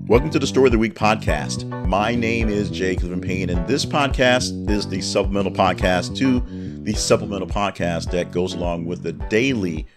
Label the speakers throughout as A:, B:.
A: Welcome to the Story of the Week podcast. My name is Jay Cleveland Payne, and this podcast is the supplemental podcast to the supplemental podcast that goes along with the daily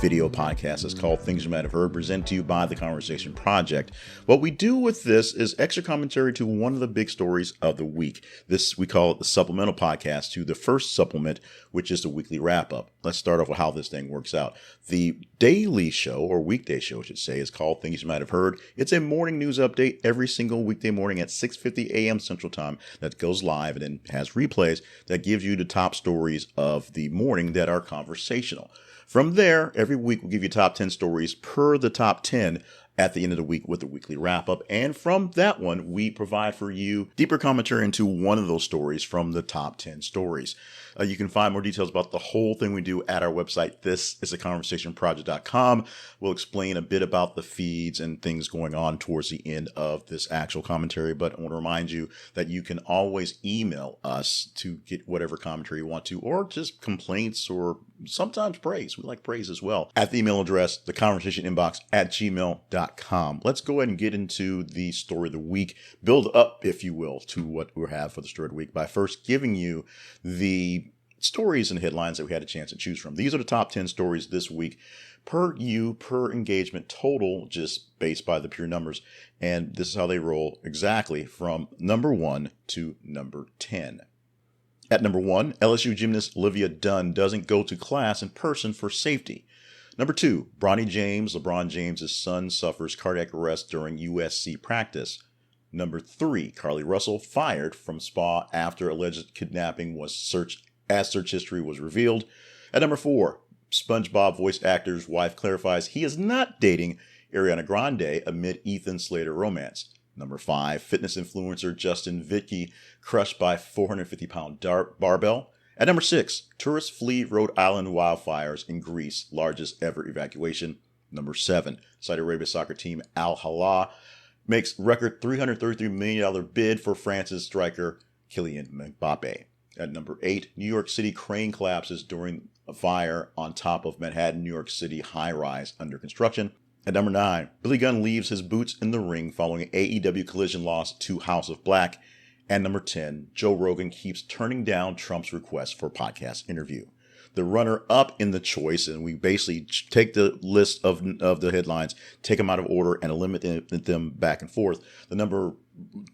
A: video podcast. It's called Things You Might Have Heard, presented to you by the Conversation Project. What we do with this is extra commentary to one of the big stories of the week. This, we call it the supplemental podcast to the first supplement, which is the weekly wrap-up. Let's start off with how this thing works out. The daily show, or weekday show, I should say, is called Things You Might Have Heard. It's a morning news update every single weekday morning at 6:50 a.m. Central Time that goes live and then has replays that gives you the top stories of the morning that are conversational. From there, every week we'll give you top 10 stories per the top 10 at the end of the week with the weekly wrap-up. And from that one, we provide for you deeper commentary into one of those stories from the top 10 stories. You can find more details about the whole thing we do at our website. This is theconversationproject.com. We'll explain a bit about the feeds and things going on towards the end of this actual commentary. But I want to remind you that you can always email us to get whatever commentary you want to, or just complaints or sometimes praise. We like praise as well. At the email address, theconversationinbox@gmail.com. Let's go ahead and get into the story of the week. Build up, if you will, to what we have for the story of the week by first giving you the stories and headlines that we had a chance to choose from. These are the top 10 stories this week per engagement total, just based by the pure numbers. And this is how they roll exactly from number 1 to number 10. At number 1, LSU gymnast Olivia Dunn doesn't go to class in person for safety. Number 2, Bronny James, LeBron James' son, suffers cardiac arrest during USC practice. Number 3, Carly Russell fired from spa after alleged kidnapping was search history was revealed. At number 4, SpongeBob voice actor's wife clarifies he is not dating Ariana Grande amid Ethan Slater romance. Number 5, fitness influencer Justin Vicky crushed by 450-pound barbell. At number 6, tourists flee Rhode Island wildfires in Greece, largest ever evacuation. Number 7, Saudi Arabia soccer team Al Hilal makes record $333 million bid for France's striker Kylian Mbappe. At number 8, New York City crane collapses during a fire on top of Manhattan, New York City high-rise under construction. At number 9, Billy Gunn leaves his boots in the ring following an AEW collision loss to House of Black. And number 10, Joe Rogan keeps turning down Trump's request for podcast interview. The runner-up in the choice, and we basically take the list of the headlines, take them out of order, and eliminate them back and forth. The number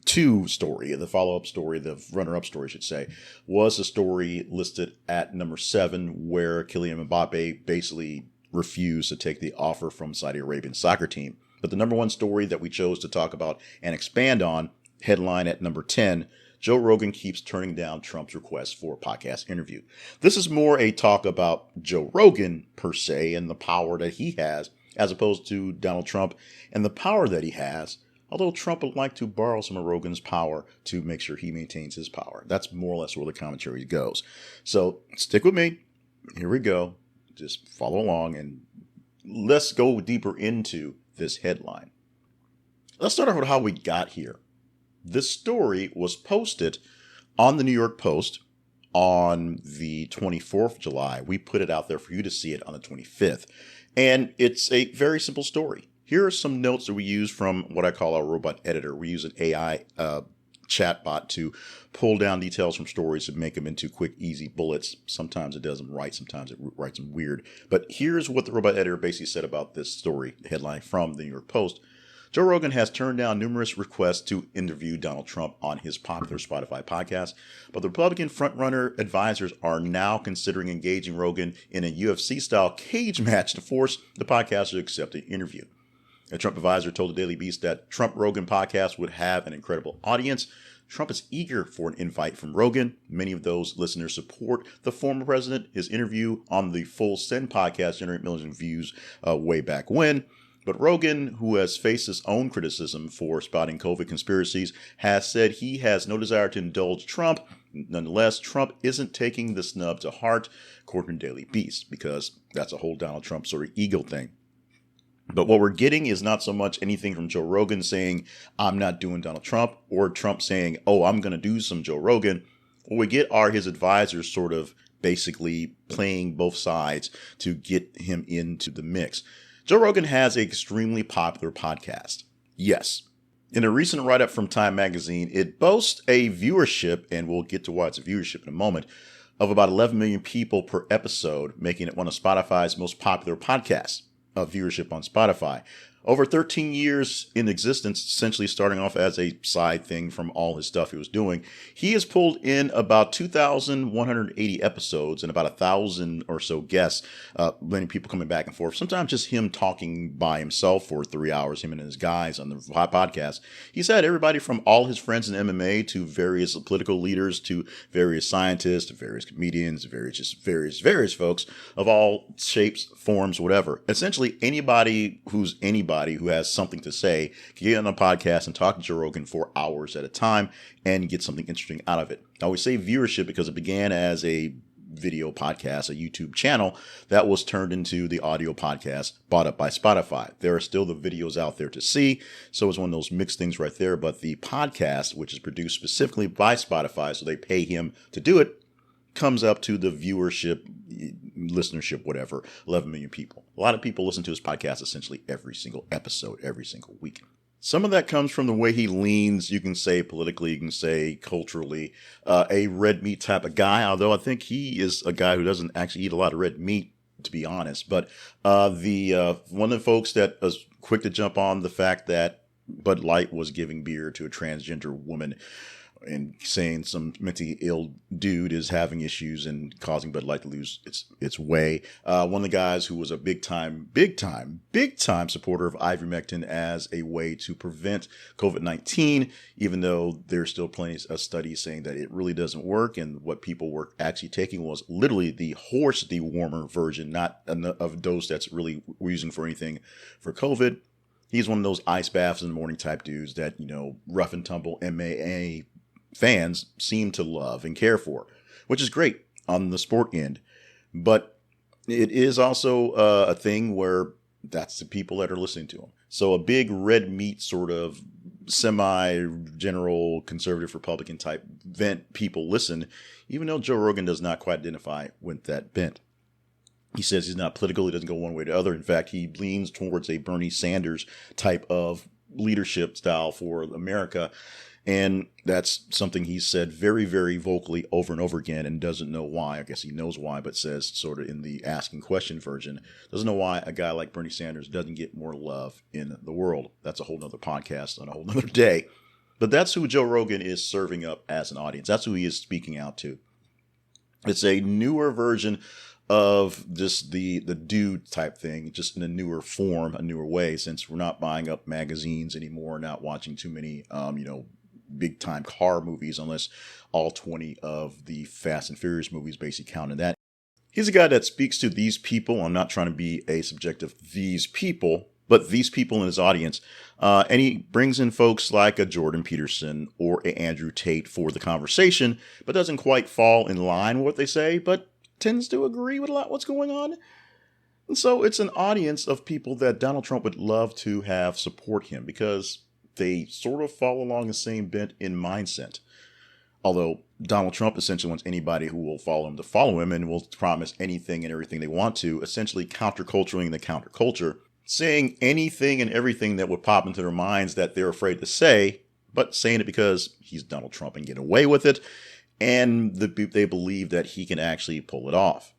A: 2 story, the follow-up story, the runner-up story, I should say, was a story listed at number 7, where Kylian Mbappe basically refused to take the offer from Saudi Arabian soccer team. But the number 1 story that we chose to talk about and expand on, headline at number 10, Joe Rogan keeps turning down Trump's request for a podcast interview. This is more a talk about Joe Rogan per se and the power that he has, as opposed to Donald Trump and the power that he has, although Trump would like to borrow some of Rogan's power to make sure he maintains his power. That's more or less where the commentary goes. So stick with me. Here we go. Just follow along and let's go deeper into this headline. Let's start off with how we got here. This story was posted on the New York Post on the 24th of July. We put it out there for you to see it on the 25th. And it's a very simple story. Here are some notes that we use from what I call our robot editor. We use an AI chatbot to pull down details from stories and make them into quick, easy bullets. Sometimes it does them right. Sometimes it writes them weird. But here's what the robot editor basically said about this story, the headline from the New York Post. Joe Rogan has turned down numerous requests to interview Donald Trump on his popular Spotify podcast, but the Republican frontrunner advisors are now considering engaging Rogan in a UFC-style cage match to force the podcaster to accept the interview. A Trump advisor told the Daily Beast that Trump-Rogan podcast would have an incredible audience. Trump is eager for an invite from Rogan. Many of those listeners support the former president. His interview on the Full Send podcast generated millions of views way back when. But Rogan, who has faced his own criticism for spouting COVID conspiracies, has said he has no desire to indulge Trump. Nonetheless, Trump isn't taking the snub to heart, according to Daily Beast, because that's a whole Donald Trump sort of ego thing. But what we're getting is not so much anything from Joe Rogan saying, I'm not doing Donald Trump, or Trump saying, oh, I'm going to do some Joe Rogan. What we get are his advisors sort of basically playing both sides to get him into the mix. Joe Rogan has an extremely popular podcast. Yes. In a recent write-up from Time Magazine, it boasts a viewership, and we'll get to why it's a viewership in a moment, of about 11 million people per episode, making it one of Spotify's most popular podcasts of viewership on Spotify. Over 13 years in existence, essentially starting off as a side thing from all his stuff he was doing, he has pulled in about 2,180 episodes and about 1,000 or so guests, many people coming back and forth, sometimes just him talking by himself for 3 hours, him and his guys on the podcast. He's had everybody from all his friends in MMA to various political leaders to various scientists to various comedians, various folks of all shapes, forms, whatever. Essentially, anybody who has something to say can get on a podcast and talk to Joe Rogan for hours at a time and get something interesting out of it. I always say viewership because it began as a video podcast, a YouTube channel that was turned into the audio podcast bought up by Spotify. There are still the videos out there to see, so it's one of those mixed things right there. But the podcast, which is produced specifically by Spotify, so they pay him to do it, comes up to the viewership, listenership, whatever, 11 million people. A lot of people listen to his podcast essentially every single episode, every single week. Some of that comes from the way he leans, you can say politically, you can say culturally, a red meat type of guy, although I think he is a guy who doesn't actually eat a lot of red meat, to be honest. But one of the folks that was quick to jump on the fact that Bud Light was giving beer to a transgender woman and saying some mentally ill dude is having issues and causing Bud Light to lose its way. One of the guys who was a big time supporter of ivermectin as a way to prevent COVID-19, even though there's still plenty of studies saying that it really doesn't work. And what people were actually taking was literally the horse dewormer version, not a dose that's really using for anything for COVID. He's one of those ice baths in the morning type dudes that, rough and tumble MMA fans seem to love and care for, which is great on the sport end. But it is also a thing where that's the people that are listening to him. So a big red meat sort of semi-general conservative Republican type bent people listen, even though Joe Rogan does not quite identify with that bent. He says he's not political. He doesn't go one way or the other. In fact, he leans towards a Bernie Sanders type of leadership style for America. And that's something he's said very, very vocally over and over again and doesn't know why. I guess he knows why, but says sort of in the asking question version, doesn't know why a guy like Bernie Sanders doesn't get more love in the world. That's a whole nother podcast on a whole nother day. But that's who Joe Rogan is serving up as an audience. That's who he is speaking out to. It's a newer version of just the dude type thing, just in a newer form, a newer way, since we're not buying up magazines anymore, not watching too many, big time car movies, unless all 20 of the Fast and Furious movies basically count in that. He's a guy that speaks to these people. I'm not trying to be a subjective these people, but these people in his audience. And he brings in folks like a Jordan Peterson or a Andrew Tate for the conversation, but doesn't quite fall in line with what they say, but tends to agree with a lot what's going on. And so it's an audience of people that Donald Trump would love to have support him because they sort of fall along the same bent in mindset. Although Donald Trump essentially wants anybody who will follow him to follow him and will promise anything and everything they want to, essentially counterculturing the counterculture, saying anything and everything that would pop into their minds that they're afraid to say, but saying it because he's Donald Trump and get away with it. And they believe that he can actually pull it off.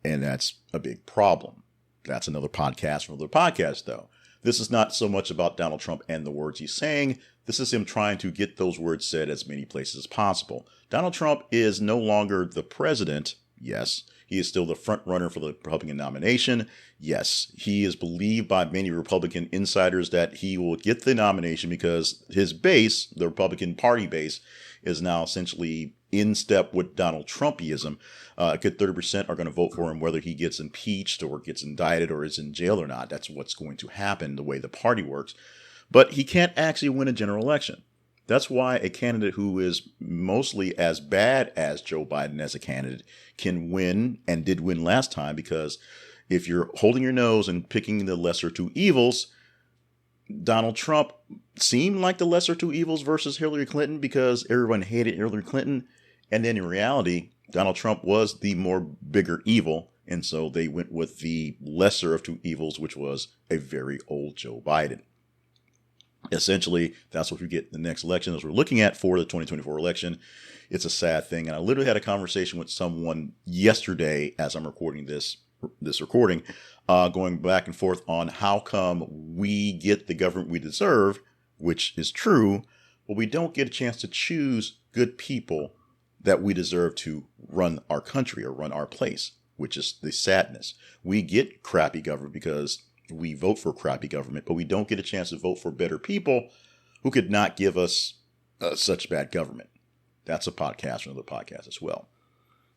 A: And that's a big problem. That's another podcast for another podcast, though. This is not so much about Donald Trump and the words he's saying. This is him trying to get those words said as many places as possible. Donald Trump is no longer the president. Yes. He is still the front runner for the Republican nomination. Yes. He is believed by many Republican insiders that he will get the nomination because his base, the Republican Party base, is now essentially in step with Donald Trumpism. A good 30% are going to vote for him whether he gets impeached or gets indicted or is in jail or not. That's what's going to happen the way the party works. But he can't actually win a general election. That's why a candidate who is mostly as bad as Joe Biden as a candidate can win and did win last time, because if you're holding your nose and picking the lesser two evils, Donald Trump seemed like the lesser two evils versus Hillary Clinton because everyone hated Hillary Clinton. And then in reality, Donald Trump was the more bigger evil. And so they went with the lesser of two evils, which was a very old Joe Biden. Essentially, that's what we get in the next election as we're looking at for the 2024 election. It's a sad thing. And I literally had a conversation with someone yesterday as I'm recording this recording, going back and forth on how come we get the government we deserve, which is true, but we don't get a chance to choose good people that we deserve to run our country or run our place, which is the sadness. We get crappy government because we vote for crappy government, but we don't get a chance to vote for better people who could not give us such bad government. That's a podcast, another podcast as well.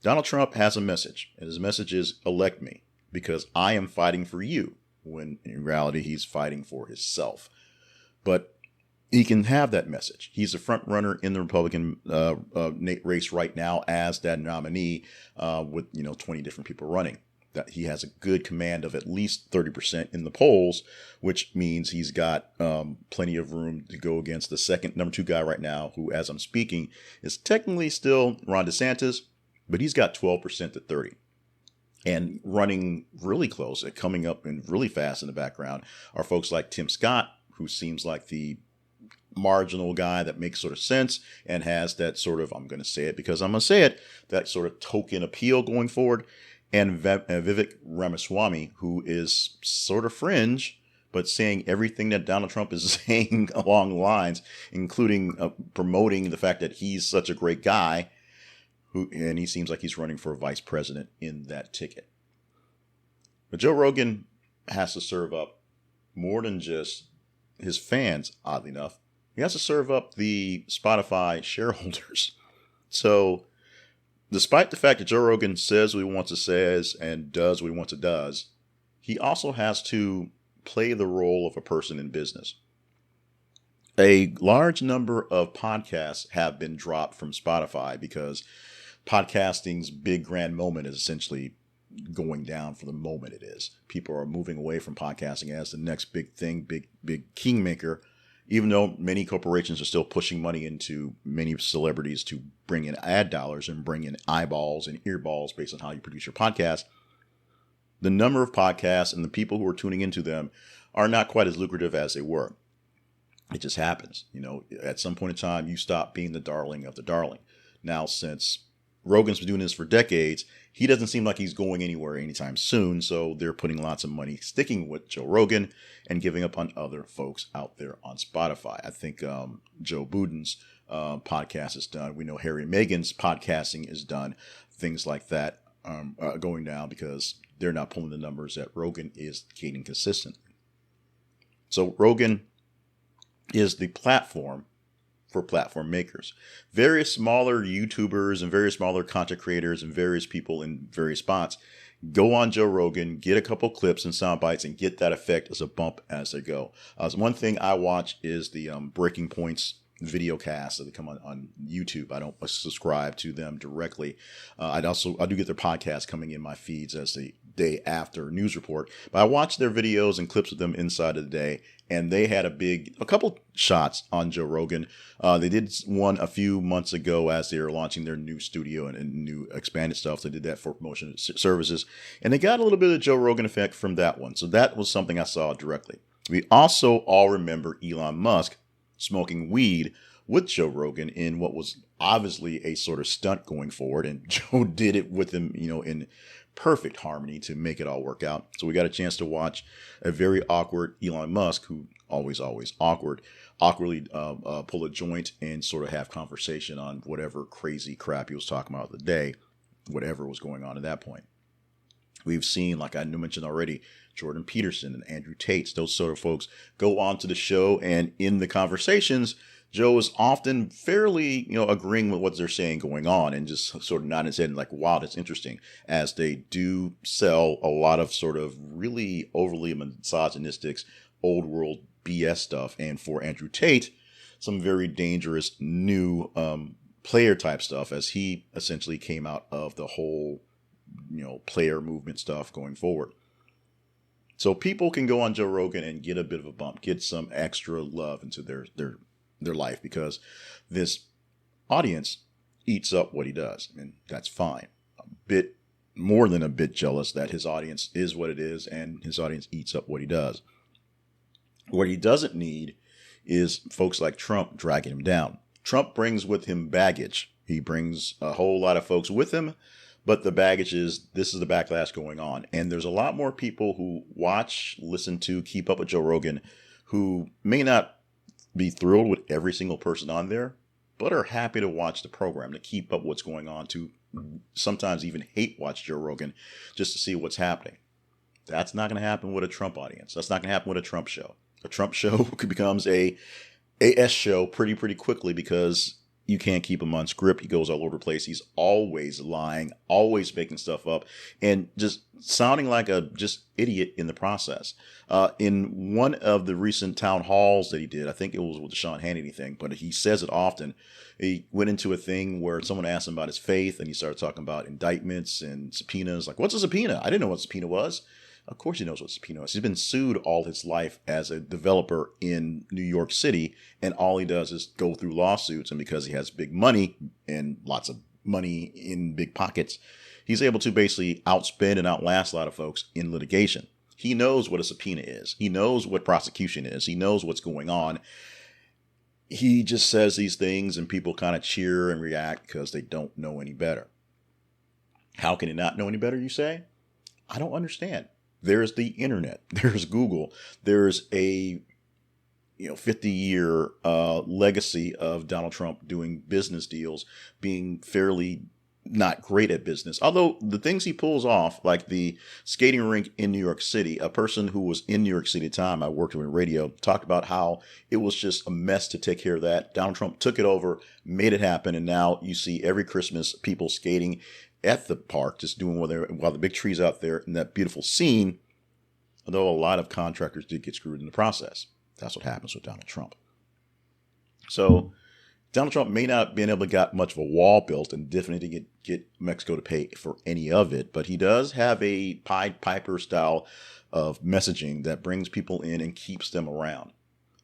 A: Donald Trump has a message, and his message is elect me because I am fighting for you, when in reality he's fighting for himself. But he can have that message. He's a front runner in the Republican race right now as that nominee with 20 different people running. That he has a good command of at least 30% in the polls, which means he's got plenty of room to go against the number 2 guy right now, who, as I'm speaking, is technically still Ron DeSantis, but he's got 12% to 30%. And running really close, coming up and really fast in the background, are folks like Tim Scott, who seems like the marginal guy that makes sort of sense and has that sort of, I'm going to say it because I'm going to say it, that sort of token appeal going forward. And Vivek Ramaswamy, who is sort of fringe, but saying everything that Donald Trump is saying along the lines, including promoting the fact that he's such a great guy, and he seems like he's running for vice president in that ticket. But Joe Rogan has to serve up more than just his fans, oddly enough. He has to serve up the Spotify shareholders. So despite the fact that Joe Rogan says what he wants to say and does what he wants to does, he also has to play the role of a person in business. A large number of podcasts have been dropped from Spotify because podcasting's big grand moment is essentially going down for the moment it is. People are moving away from podcasting as the next big thing, big kingmaker, even though many corporations are still pushing money into many celebrities to bring in ad dollars and bring in eyeballs and earballs based on how you produce your podcast. The number of podcasts and the people who are tuning into them are not quite as lucrative as they were. It just happens. At some point in time, you stop being the darling of the darling. Now, since Rogan's been doing this for decades, he doesn't seem like he's going anywhere anytime soon. So they're putting lots of money sticking with Joe Rogan and giving up on other folks out there on Spotify. I think Joe Budden's podcast is done. We know Harry and Meghan's podcasting is done. Things like that going down because they're not pulling the numbers that Rogan is getting consistently. So Rogan is the platform for platform makers. Various smaller YouTubers and various smaller content creators and various people in various spots go on Joe Rogan, get a couple clips and sound bites, and get that effect as a bump as they go. One thing I watch is the Breaking Points video casts that come on YouTube. I don't subscribe to them directly. I do get their podcast coming in my feeds as the day after news report, but I watch their videos and clips of them inside of the day. And they had a couple shots on Joe Rogan. They did one a few months ago as they were launching their new studio and new expanded stuff. They did that for promotion services. And they got a little bit of Joe Rogan effect from that one. So that was something I saw directly. We also all remember Elon Musk smoking weed with Joe Rogan in what was obviously a sort of stunt going forward. And Joe did it with him, in perfect harmony to make it all work out. So we got a chance to watch a very awkward Elon Musk, who always awkwardly pull a joint and sort of have conversation on whatever crazy crap he was talking about the day, whatever was going on at that point. We've seen, like I mentioned already, Jordan Peterson and Andrew Tate, those sort of folks go on to the show, and in the conversations, Joe is often fairly, agreeing with what they're saying going on and just sort of nodding his head and like, wow, that's interesting, as they do sell a lot of sort of really overly misogynistic, old world BS stuff. And for Andrew Tate, some very dangerous new player type stuff, as he essentially came out of the whole, player movement stuff going forward. So people can go on Joe Rogan and get a bit of a bump, get some extra love into their life because this audience eats up what he does, and that's fine. A bit more than a bit jealous that his audience is what it is and his audience eats up what he does. What he doesn't need is folks like Trump dragging him down. Trump brings with him baggage. He brings a whole lot of folks with him, but the baggage is this is the backlash going on. And there's a lot more people who watch, listen to, keep up with Joe Rogan who may not be thrilled with every single person on there, but are happy to watch the program, to keep up what's going on, to sometimes even hate watch Joe Rogan just to see what's happening. That's not going to happen with a Trump audience. That's not going to happen with a Trump show. A Trump show becomes a AS show pretty quickly because you can't keep him on script. He goes all over the place. He's always lying, always making stuff up, and just sounding like a just idiot in the process. In one of the recent town halls that he did, I think it was with the Sean Hannity thing, but he says it often. He went into a thing where someone asked him about his faith, and he started talking about indictments and subpoenas. Like, what's a subpoena? I didn't know what a subpoena was. Of course he knows what subpoena is. He's been sued all his life as a developer in New York City, and all he does is go through lawsuits. And because he has big money and lots of money in big pockets, he's able to basically outspend and outlast a lot of folks in litigation. He knows what a subpoena is. He knows what prosecution is. He knows what's going on. He just says these things and people kind of cheer and react because they don't know any better. How can he not know any better, you say? I don't understand. There's the internet. There's Google. There's a 50-year legacy of Donald Trump doing business deals, being fairly not great at business. Although the things he pulls off, like the skating rink in New York City, a person who was in New York City at the time, I worked with radio, talked about how it was just a mess to take care of that. Donald Trump took it over, made it happen, and now you see every Christmas people skating at the park, just doing while the big tree's out there in that beautiful scene, although a lot of contractors did get screwed in the process. That's what happens with Donald Trump. So Donald Trump may not have been able to get much of a wall built and definitely didn't get Mexico to pay for any of it, but he does have a Pied Piper style of messaging that brings people in and keeps them around.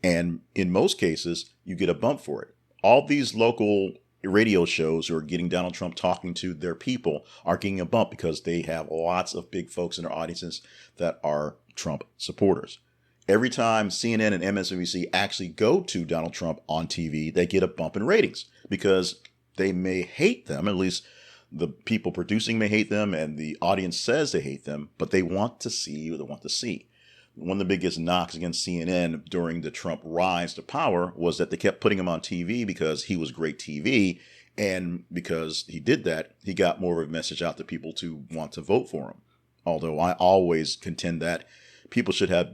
A: And in most cases, you get a bump for it. All these local radio shows who are getting Donald Trump talking to their people are getting a bump because they have lots of big folks in their audiences that are Trump supporters. Every time CNN and MSNBC actually go to Donald Trump on TV, they get a bump in ratings because they may hate them. At least the people producing may hate them and the audience says they hate them, but they want to see what they want to see. One of the biggest knocks against CNN during the Trump rise to power was that they kept putting him on TV because he was great TV. And because he did that, he got more of a message out to people to want to vote for him. Although I always contend that people should have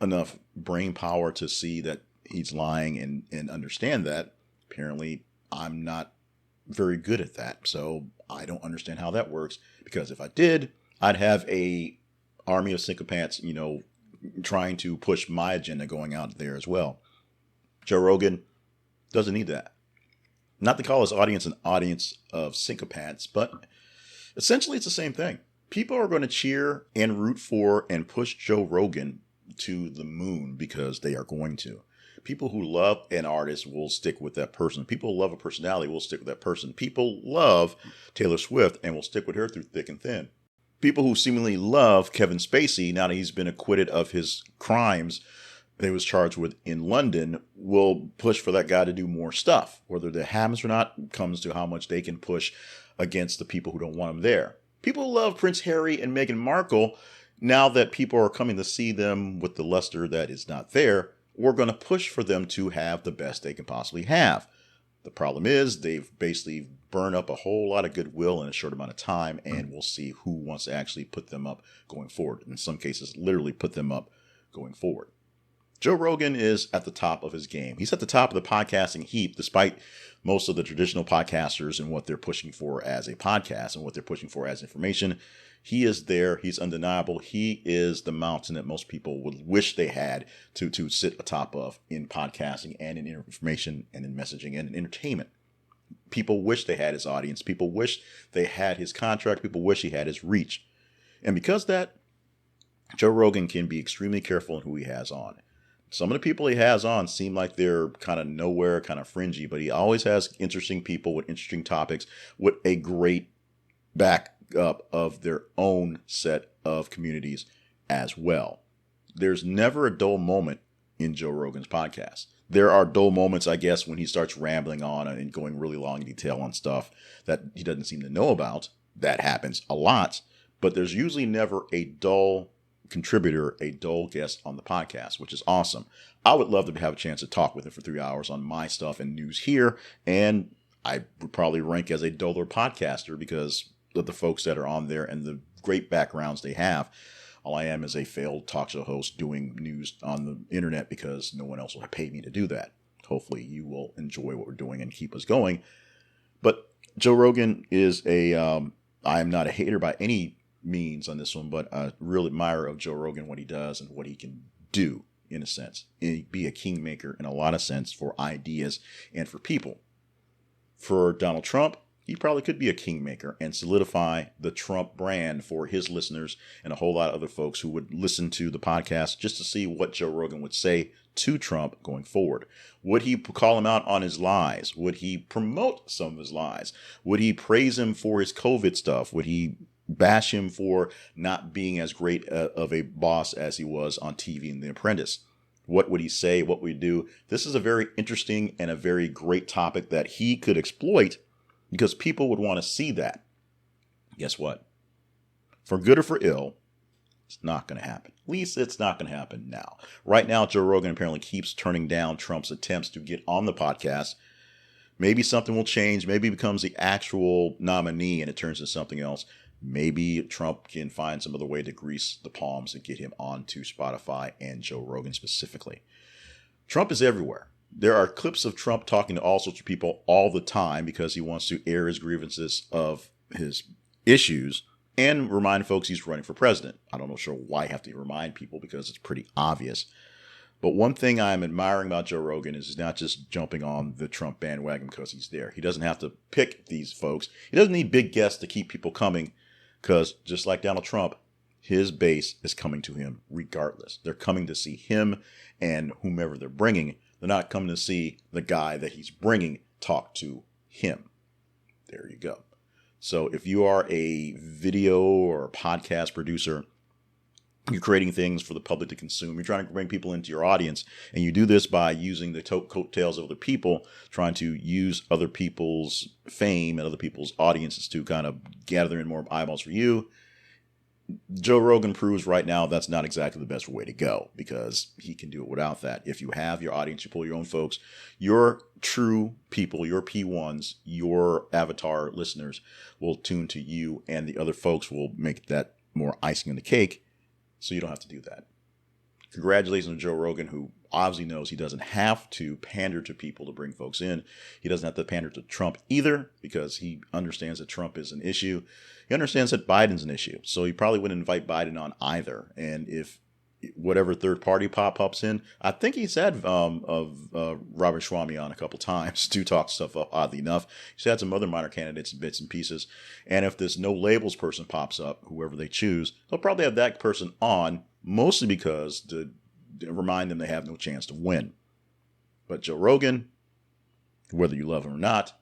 A: enough brain power to see that he's lying and understand that. Apparently, I'm not very good at that. So I don't understand how that works, because if I did, I'd have a army of sycophants, trying to push my agenda going out there as well. Joe Rogan doesn't need that. Not to call his audience an audience of sycophants, but essentially it's the same thing. People are going to cheer and root for and push Joe Rogan to the moon because they are going to. People who love an artist will stick with that person. People who love a personality will stick with that person. People love Taylor Swift and will stick with her through thick and thin. People who seemingly love Kevin Spacey, now that he's been acquitted of his crimes that he was charged with in London, will push for that guy to do more stuff. Whether that happens or not comes to how much they can push against the people who don't want him there. People who love Prince Harry and Meghan Markle, now that people are coming to see them with the luster that is not there, we're going to push for them to have the best they can possibly have. The problem is they've basically burned up a whole lot of goodwill in a short amount of time, and we'll see who wants to actually put them up going forward. In some cases, literally put them up going forward. Joe Rogan is at the top of his game. He's at the top of the podcasting heap, despite most of the traditional podcasters and what they're pushing for as a podcast and what they're pushing for as information. He is there. He's undeniable. He is the mountain that most people would wish they had to sit atop of in podcasting and in information and in messaging and in entertainment. People wish they had his audience. People wish they had his contract. People wish he had his reach. And because that, Joe Rogan can be extremely careful in who he has on. Some of the people he has on seem like they're kind of nowhere, kind of fringy, but he always has interesting people with interesting topics with a great backup of their own set of communities as well. There's never a dull moment in Joe Rogan's podcast. There are dull moments, I guess, when he starts rambling on and going really long in detail on stuff that he doesn't seem to know about. That happens a lot, but there's usually never a dull contributor, a dull guest on the podcast, which is awesome. I would love to have a chance to talk with him for 3 hours on my stuff and news here, and I would probably rank as a duller podcaster because of the folks that are on there and the great backgrounds they have. All I am is a failed talk show host doing news on the internet because no one else will pay me to do that. Hopefully you will enjoy what we're doing and keep us going. But Joe Rogan is I am not a hater by any means on this one, but a real admirer of Joe Rogan, what he does and what he can do in a sense. Be a kingmaker in a lot of sense for ideas and for people. For Donald Trump, he probably could be a kingmaker and solidify the Trump brand for his listeners and a whole lot of other folks who would listen to the podcast just to see what Joe Rogan would say to Trump going forward. Would he call him out on his lies? Would he promote some of his lies? Would he praise him for his COVID stuff? Would he bash him for not being as great of a boss as he was on TV in The Apprentice? What would he say? What would he do? This is a very interesting and a very great topic that he could exploit because people would want to see that. Guess what? For good or for ill, it's not going to happen. At least it's not going to happen now. Right now, Joe Rogan apparently keeps turning down Trump's attempts to get on the podcast. Maybe something will change. Maybe he becomes the actual nominee and it turns into something else. Maybe Trump can find some other way to grease the palms and get him onto Spotify and Joe Rogan specifically. Trump is everywhere. There are clips of Trump talking to all sorts of people all the time because he wants to air his grievances of his issues and remind folks he's running for president. I don't know sure why I have to remind people because it's pretty obvious. But one thing I'm admiring about Joe Rogan is he's not just jumping on the Trump bandwagon because he's there. He doesn't have to pick these folks. He doesn't need big guests to keep people coming because just like Donald Trump, his base is coming to him regardless. They're coming to see him and whomever they're bringing. They're not coming to see the guy that he's bringing talk to him. There you go. So if you are a video or a podcast producer, you're creating things for the public to consume. You're trying to bring people into your audience. And you do this by using the coattails of other people, trying to use other people's fame and other people's audiences to kind of gather in more eyeballs for you. Joe Rogan proves right now that's not exactly the best way to go because he can do it without that. If you have your audience, you pull your own folks, your true people, your P1s, your avatar listeners will tune to you and the other folks will make that more icing on the cake so you don't have to do that. Congratulations to Joe Rogan, who obviously knows he doesn't have to pander to people to bring folks in. He doesn't have to pander to Trump either because he understands that Trump is an issue. He understands that Biden's an issue. So he probably wouldn't invite Biden on either. And if whatever third party pops in, I think he's had Robert Schwamy on a couple times to talk stuff up, oddly enough. He's had some other minor candidates and bits and pieces. And if this no labels person pops up, whoever they choose, they'll probably have that person on, mostly because to remind them they have no chance to win. But Joe Rogan, whether you love him or not,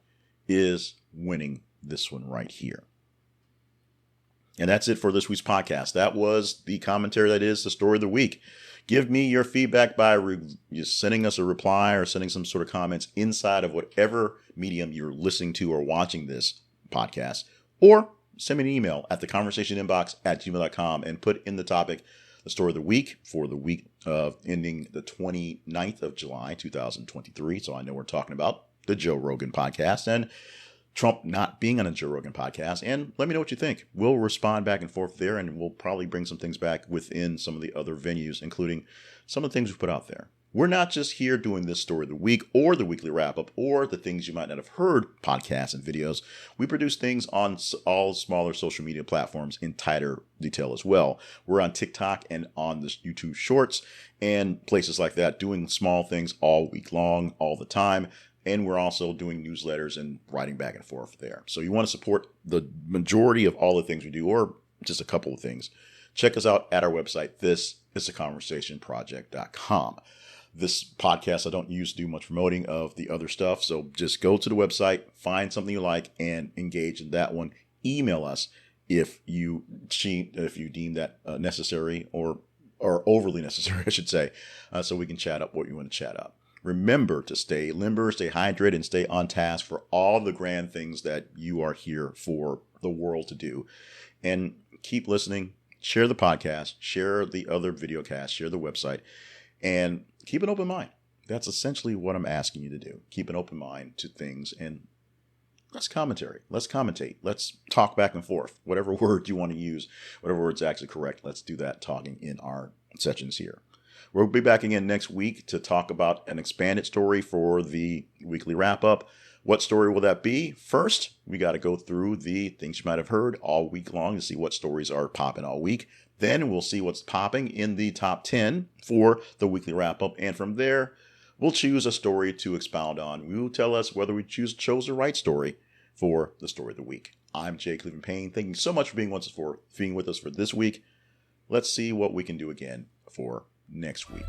A: is winning this one right here. And that's it for this week's podcast. That was the commentary that is the story of the week. Give me your feedback by just sending us a reply or sending some sort of comments inside of whatever medium you're listening to or watching this podcast. Or send me an email at theconversationinbox@gmail.com and put in the topic the story of the week for the week of ending the 29th of July, 2023. So I know we're talking about the Joe Rogan podcast and Trump not being on a Joe Rogan podcast, and let me know what you think. We'll respond back and forth there, and we'll probably bring some things back within some of the other venues, including some of the things we've put out there. We're not just here doing this story of the week or the weekly wrap-up or the things you might not have heard, podcasts and videos. We produce things on all smaller social media platforms in tighter detail as well. We're on TikTok and on the YouTube Shorts and places like that, doing small things all week long, all the time. And we're also doing newsletters and writing back and forth there. So you want to support the majority of all the things we do, or just a couple of things, check us out at our website, thisistheconversationproject.com. This podcast, I don't use to do much promoting of the other stuff. So just go to the website, find something you like, and engage in that one. Email us if you deem that necessary or overly necessary, I should say, so we can chat up what you want to chat up. Remember to stay limber, stay hydrated, and stay on task for all the grand things that you are here for the world to do. And keep listening. Share the podcast. Share the other video casts. Share the website. And keep an open mind. That's essentially what I'm asking you to do. Keep an open mind to things and let's commentate. Let's talk back and forth. Whatever word you want to use, whatever word's actually correct, let's do that talking in our sessions here. We'll be back again next week to talk about an expanded story for the weekly wrap-up. What story will that be? First, we got to go through the things you might have heard all week long to see what stories are popping all week. Then we'll see what's popping in the top 10 for the weekly wrap-up. And from there, we'll choose a story to expound on. We will tell us whether we chose the right story for the story of the week. I'm Jay Cleveland Payne. Thank you so much for being with us for this week. Let's see what we can do again for next week.